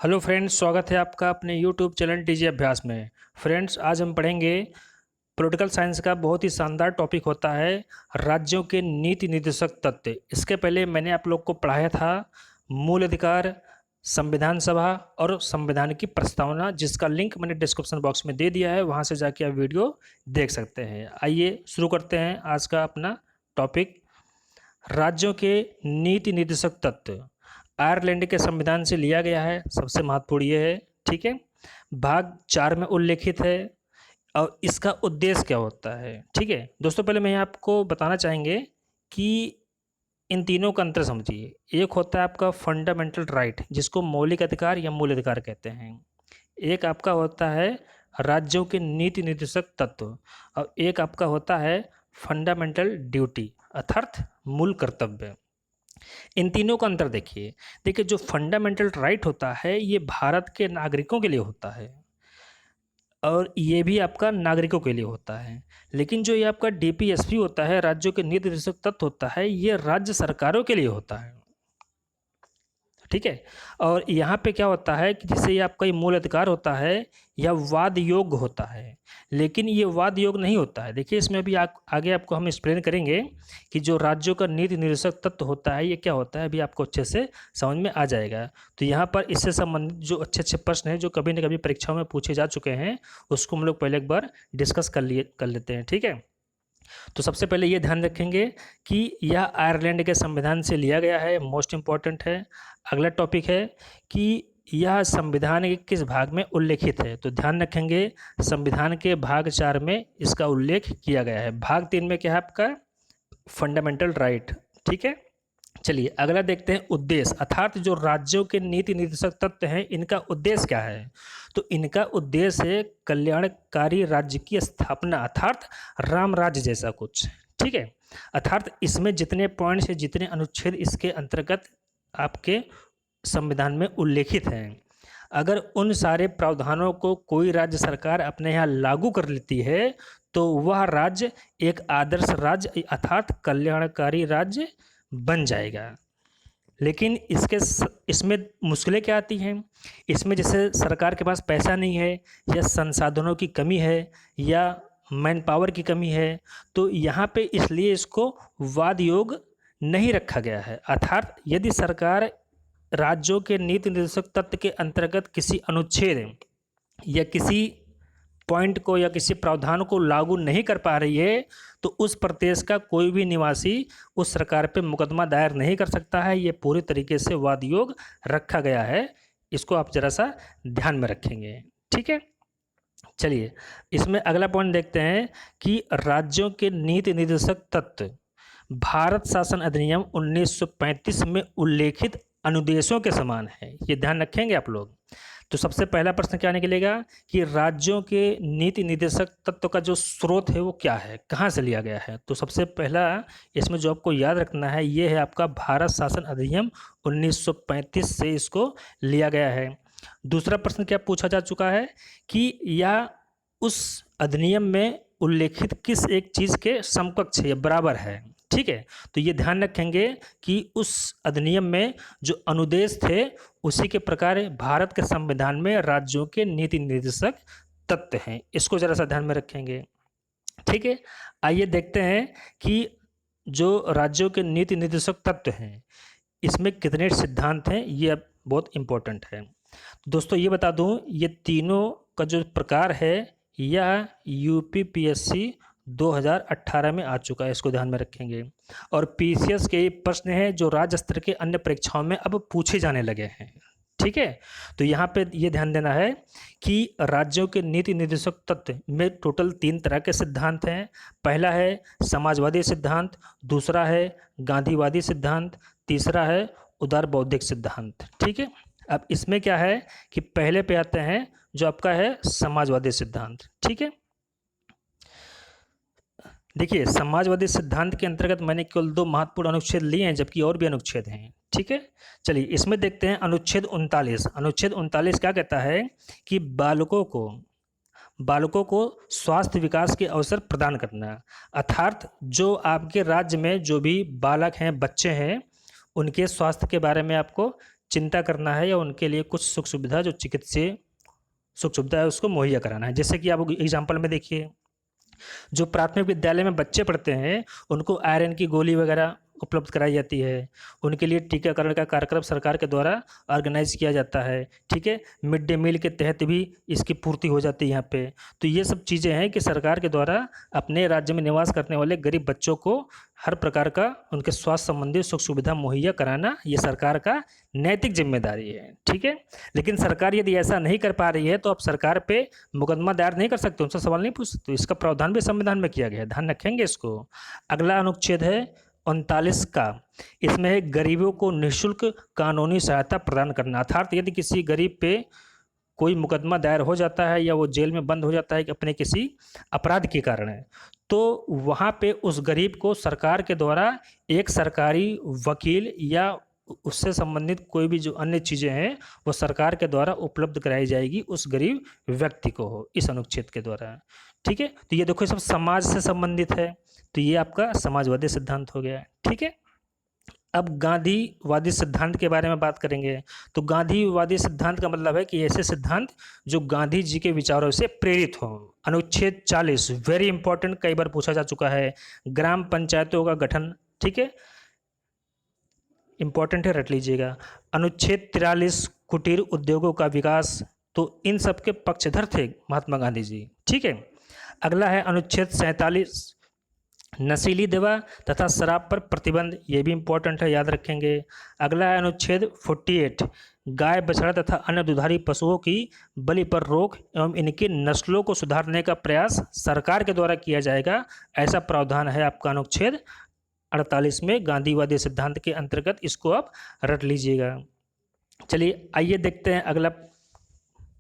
Hello friends, स्वागत है आपका अपने यूट्यूब चैनल टीजी अभ्यास में। फ्रेंड्स, आज हम पढ़ेंगे पॉलिटिकल साइंस का बहुत ही शानदार टॉपिक होता है राज्यों के नीति निर्देशक तत्व। इसके पहले मैंने आप लोग को पढ़ाया था मूल अधिकार, संविधान सभा और संविधान की प्रस्तावना, जिसका लिंक मैंने डिस्क्रिप्शन बॉक्स में दे दिया है, वहाँ से जाके आप वीडियो देख सकते हैं। आइए शुरू करते हैं आज का अपना टॉपिक। राज्यों के नीति निर्देशक तत्व आयरलैंड के संविधान से लिया गया है। सबसे महत्वपूर्ण ये है, ठीक है। भाग 4 में उल्लेखित है और इसका उद्देश्य क्या होता है, ठीक है। दोस्तों, पहले मैं आपको बताना चाहेंगे कि इन तीनों का अंतर समझिए। एक होता है आपका फंडामेंटल राइट, जिसको मौलिक अधिकार या मूल अधिकार कहते हैं। एक आपका होता है राज्यों के नीति निर्देशक तत्व और एक आपका होता है फंडामेंटल ड्यूटी अर्थात मूल कर्तव्य। इन तीनों का अंतर देखिए जो फंडामेंटल राइट होता है ये भारत के नागरिकों के लिए होता है और ये भी आपका नागरिकों के लिए होता है। लेकिन जो ये आपका डीपीएसपी होता है, राज्यों के नीति निर्देशक तत्व होता है, ये राज्य सरकारों के लिए होता है, ठीक है। और यहाँ पे क्या होता है कि जैसे ये आपका ये मूल अधिकार होता है, यह वाद योग्य होता है, लेकिन ये वाद योग्य नहीं होता है। देखिए इसमें भी आगे आपको हम एक्सप्लेन करेंगे कि जो राज्यों का नीति निर्देशक तत्व होता है ये क्या होता है, अभी आपको अच्छे से समझ में आ जाएगा। तो यहाँ पर इससे संबंधित जो अच्छे अच्छे प्रश्न हैं जो कभी न कभी परीक्षाओं में पूछे जा चुके हैं, उसको हम लोग पहले एक बार डिस्कस कर लेते हैं, ठीक है। तो सबसे पहले ये ध्यान रखेंगे कि यह आयरलैंड के संविधान से लिया गया है, मोस्ट इम्पॉर्टेंट है। अगला टॉपिक है कि यह संविधान के किस भाग में उल्लेखित है, तो ध्यान रखेंगे संविधान के भाग 4 में इसका उल्लेख किया गया है। भाग 3 में क्या है आपका फंडामेंटल राइट, ठीक है। चलिए अगला देखते हैं उद्देश्य, अर्थात जो राज्यों के नीति निर्देशक तत्व हैं इनका उद्देश्य क्या है। तो इनका उद्देश्य है कल्याणकारी राज्य की स्थापना, अर्थात राम राज्य जैसा कुछ, ठीक है। अर्थात इसमें जितने पॉइंट्स है, जितने अनुच्छेद इसके अंतर्गत आपके संविधान में उल्लेखित हैं, अगर उन सारे प्रावधानों को कोई राज्य सरकार अपने यहाँ लागू कर लेती है तो वह राज्य एक आदर्श राज्य अर्थात कल्याणकारी राज्य बन जाएगा। लेकिन इसमें मुश्किलें क्या आती हैं, इसमें जैसे सरकार के पास पैसा नहीं है या संसाधनों की कमी है या मैन पावर की कमी है, तो यहाँ पे इसलिए इसको वाद योग नहीं रखा गया है। अर्थात यदि सरकार राज्यों के नीति निर्देशक तत्व के अंतर्गत किसी अनुच्छेद या किसी पॉइंट को या किसी प्रावधान को लागू नहीं कर पा रही है तो उस प्रदेश का कोई भी निवासी उस सरकार पे मुकदमा दायर नहीं कर सकता है। ये पूरी तरीके से वाद योग रखा गया है, इसको आप जरा सा ध्यान में रखेंगे, ठीक है। चलिए इसमें अगला पॉइंट देखते हैं कि राज्यों के नीति निर्देशक तत्व भारत शासन अधिनियम 1935 में उल्लेखित अनुदेशों के समान है, ये ध्यान रखेंगे आप लोग। तो सबसे पहला प्रश्न क्या निकलेगा कि राज्यों के नीति निर्देशक तत्व का जो स्रोत है वो क्या है, कहाँ से लिया गया है। तो सबसे पहला इसमें जो आपको याद रखना है ये है आपका भारत शासन अधिनियम 1935 से इसको लिया गया है। दूसरा प्रश्न क्या पूछा जा चुका है कि यह उस अधिनियम में उल्लेखित किस एक चीज़ के समकक्ष या बराबर है, ठीक है। तो ये ध्यान रखेंगे कि उस अधिनियम में जो अनुदेश थे उसी के प्रकार भारत के संविधान में राज्यों के नीति निर्देशक तत्व हैं, इसको जरा सा ध्यान में रखेंगे, ठीक है। आइए देखते हैं कि जो राज्यों के नीति निर्देशक तत्व हैं इसमें कितने सिद्धांत हैं, ये अब बहुत इम्पोर्टेंट है। दोस्तों ये बता दूं, ये तीनों का जो प्रकार है यह यूपीपीएससी 2018 में आ चुका है, इसको ध्यान में रखेंगे। और पीसीएस के प्रश्न हैं जो राज्य स्तर के अन्य परीक्षाओं में अब पूछे जाने लगे हैं, ठीक है। तो यहाँ पे ये ध्यान देना है कि राज्यों के नीति निर्देशक तत्व में टोटल 3 तरह के सिद्धांत हैं। पहला है समाजवादी सिद्धांत, दूसरा है गांधीवादी सिद्धांत, तीसरा है उदार बौद्धिक सिद्धांत, ठीक है। अब इसमें क्या है कि पहले पे आते हैं जो आपका है समाजवादी सिद्धांत, ठीक है। देखिए समाजवादी सिद्धांत के अंतर्गत मैंने केवल 2 महत्वपूर्ण अनुच्छेद लिए हैं, जबकि और भी अनुच्छेद हैं, ठीक है। चलिए इसमें देखते हैं अनुच्छेद 39। अनुच्छेद 39 क्या कहता है कि बालकों को स्वास्थ्य विकास के अवसर प्रदान करना, अर्थात जो आपके राज्य में जो भी बालक हैं, बच्चे हैं, उनके स्वास्थ्य के बारे में आपको चिंता करना है या उनके लिए कुछ सुख सुविधा जो चिकित्सीय सुख सुविधा है उसको मुहैया कराना है। जैसे कि आप एग्जाम्पल में देखिए, जो प्राथमिक विद्यालय में बच्चे पढ़ते हैं उनको आयरन की गोली वगैरह उपलब्ध कराई जाती है, उनके लिए टीकाकरण का कार्यक्रम सरकार के द्वारा ऑर्गेनाइज किया जाता है। ठीक है, मिड डे मील के तहत भी इसकी पूर्ति हो जाती है यहाँ पे। तो ये सब चीज़ें हैं कि सरकार के द्वारा अपने राज्य में निवास करने वाले गरीब बच्चों को हर प्रकार का उनके स्वास्थ्य संबंधी सुख सुविधा मुहैया कराना ये सरकार का नैतिक जिम्मेदारी है। ठीक है, लेकिन सरकार यदि ऐसा नहीं कर पा रही है तो आप सरकार पे मुकदमा दायर नहीं कर सकते, उनसे सवाल नहीं पूछ सकते। इसका प्रावधान भी संविधान में किया गया है, ध्यान रखेंगे इसको। अगला अनुच्छेद है 39 का। इसमें है गरीबों को निःशुल्क कानूनी सहायता प्रदान करना। अर्थात यदि किसी गरीब पे कोई मुकदमा दायर हो जाता है या वो जेल में बंद हो जाता है कि अपने किसी अपराध के कारण है, तो वहाँ पे उस गरीब को सरकार के द्वारा एक सरकारी वकील या उससे संबंधित कोई भी जो अन्य चीज़ें हैं वो सरकार के द्वारा उपलब्ध कराई जाएगी उस गरीब व्यक्ति को हो इस अनुच्छेद के द्वारा। ठीक है, तो ये देखो सब समाज से संबंधित है, तो ये आपका समाजवादी सिद्धांत हो गया। ठीक है, अब गांधीवादी सिद्धांत के बारे में बात करेंगे। तो गांधीवादी सिद्धांत का मतलब है कि ऐसे सिद्धांत जो गांधी जी के विचारों से प्रेरित हों। अनुच्छेद 40 वेरी इंपॉर्टेंट, कई बार पूछा जा चुका है, ग्राम पंचायतों का गठन। ठीक है, इंपॉर्टेंट है, रट लीजिएगा। अनुच्छेद 43 कुटीर उद्योगों का विकास। तो इन सब के पक्षधर थे महात्मा गांधी जी। ठीक है, अगला है अनुच्छेद 47 नशीली दवा तथा शराब पर प्रतिबंध, ये भी इंपॉर्टेंट है, याद रखेंगे। अगला है अनुच्छेद 48 गाय बछड़ा तथा अन्य दुधारी पशुओं की बलि पर रोक एवं इनकी नस्लों को सुधारने का प्रयास सरकार के द्वारा किया जाएगा, ऐसा प्रावधान है आपका अनुच्छेद 48 में गांधीवादी सिद्धांत के अंतर्गत। इसको आप रट लीजिएगा। चलिए आइए देखते हैं अगला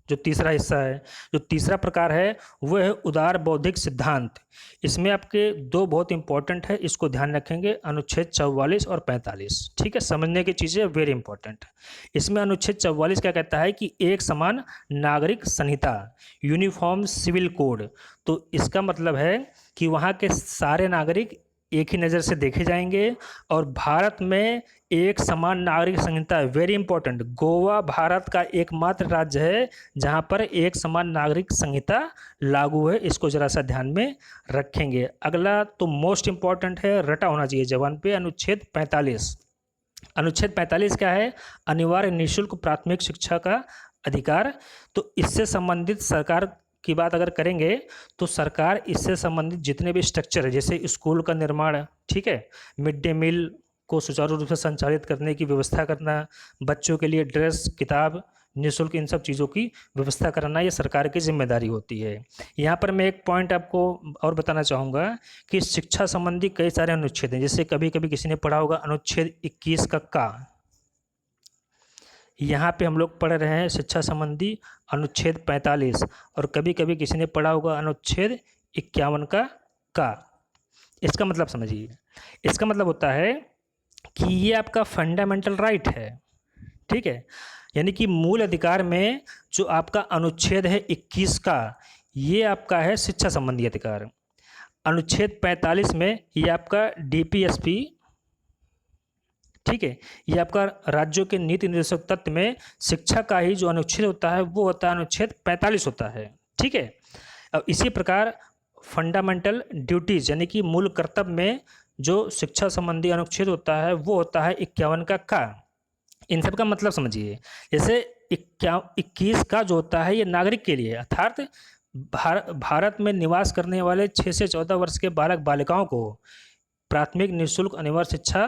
जो तीसरा हिस्सा है। जो तीसरा प्रकार है वो है उदार बौद्धिक सिद्धांत। इसमें आपके दो बहुत इंपॉर्टेंट है, इसको ध्यान रखेंगे, अनुच्छेद 44 और 45। ठीक है, समझने की चीज़ें वेरी इंपॉर्टेंट। इसमें अनुच्छेद 44 क्या कहता है कि एक समान नागरिक संहिता, यूनिफॉर्म सिविल कोड। तो इसका मतलब है कि वहाँ के सारे नागरिक एक ही नज़र से देखे जाएंगे और भारत में एक समान नागरिक संहिता, वेरी इंपॉर्टेंट, गोवा भारत का एकमात्र राज्य है जहां पर एक समान नागरिक संहिता लागू है। इसको जरा सा ध्यान में रखेंगे। अगला तो मोस्ट इंपॉर्टेंट है, रटा होना चाहिए जवान पे, अनुच्छेद 45। अनुच्छेद 45 क्या है? अनिवार्य निःशुल्क प्राथमिक शिक्षा का अधिकार। तो इससे संबंधित सरकार की बात अगर करेंगे तो सरकार इससे संबंधित जितने भी स्ट्रक्चर है, जैसे स्कूल का निर्माण, ठीक है, मिड डे मील को सुचारू रूप से संचालित करने की व्यवस्था करना, बच्चों के लिए ड्रेस किताब निःशुल्क, इन सब चीज़ों की व्यवस्था कराना, ये सरकार की जिम्मेदारी होती है। यहाँ पर मैं एक पॉइंट आपको और बताना चाहूँगा कि शिक्षा संबंधी कई सारे अनुच्छेद हैं। जैसे कभी कभी किसी ने पढ़ा होगा अनुच्छेद 21 का यहाँ पे हम लोग पढ़ रहे हैं शिक्षा संबंधी अनुच्छेद 45, और कभी कभी किसी ने पढ़ा होगा अनुच्छेद 51 का। इसका मतलब समझिए, इसका मतलब होता है कि ये आपका फंडामेंटल राइट है। ठीक है, यानी कि मूल अधिकार में जो आपका अनुच्छेद है 21 का, ये आपका है शिक्षा संबंधी अधिकार। अनुच्छेद 45 में ये आपका डीपीएसपी, ठीक है, ये आपका राज्यों के नीति निर्देशक तत्व में शिक्षा का ही जो अनुच्छेद होता है वो होता है अनुच्छेद 45 होता है। ठीक है, अब इसी प्रकार फंडामेंटल ड्यूटीज यानी कि मूल कर्तव्य में जो शिक्षा संबंधी अनुच्छेद होता है वो होता है 51 का। इन सब का मतलब समझिए, जैसे 21 का जो होता है ये नागरिक के लिए, अर्थात भारत में निवास करने वाले 6 से 14 वर्ष के बालक बालिकाओं को प्राथमिक निःशुल्क अनिवार्य शिक्षा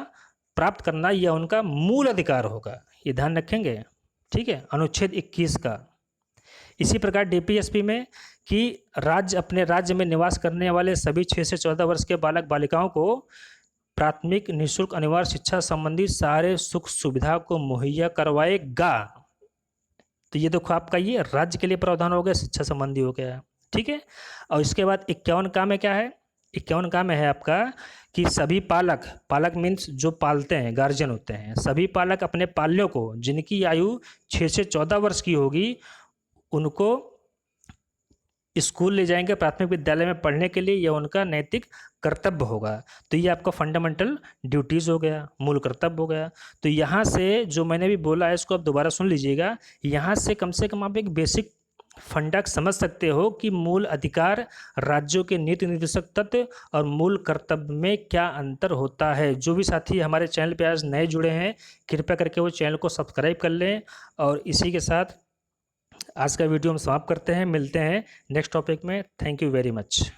प्राप्त करना यह उनका मूल अधिकार होगा, ये ध्यान रखेंगे। ठीक है, अनुच्छेद 21 का। इसी प्रकार डीपीएसपी में कि राज्य अपने राज्य में निवास करने वाले सभी 6 से 14 वर्ष के बालक बालिकाओं को प्राथमिक निःशुल्क अनिवार्य शिक्षा संबंधी सारे सुख सुविधा को मुहैया करवाएगा। तो ये देखो आपका ये राज्य के लिए प्रावधान हो गया, शिक्षा संबंधी हो गया। ठीक है, और इसके बाद 51 का में क्या है? 51 का में है आपका कि सभी पालक मीन्स जो पालते हैं, गार्जियन होते हैं, सभी पालक अपने पाल्यों को जिनकी आयु 6 से 14 वर्ष की होगी उनको स्कूल ले जाएंगे प्राथमिक विद्यालय में पढ़ने के लिए, यह उनका नैतिक कर्तव्य होगा। तो ये आपका फंडामेंटल ड्यूटीज़ हो गया, मूल कर्तव्य हो गया। तो यहाँ से जो मैंने भी बोला है इसको आप दोबारा सुन लीजिएगा। यहाँ से कम आप एक बेसिक फंडा समझ सकते हो कि मूल अधिकार, राज्यों के नीति निर्देशक तत्व और मूल कर्तव्य में क्या अंतर होता है। जो भी साथी हमारे चैनल पे आज नए जुड़े हैं, कृपया करके वो चैनल को सब्सक्राइब कर लें। और इसी के साथ आज का वीडियो हम समाप्त करते हैं। मिलते हैं नेक्स्ट टॉपिक में। Thank you very much.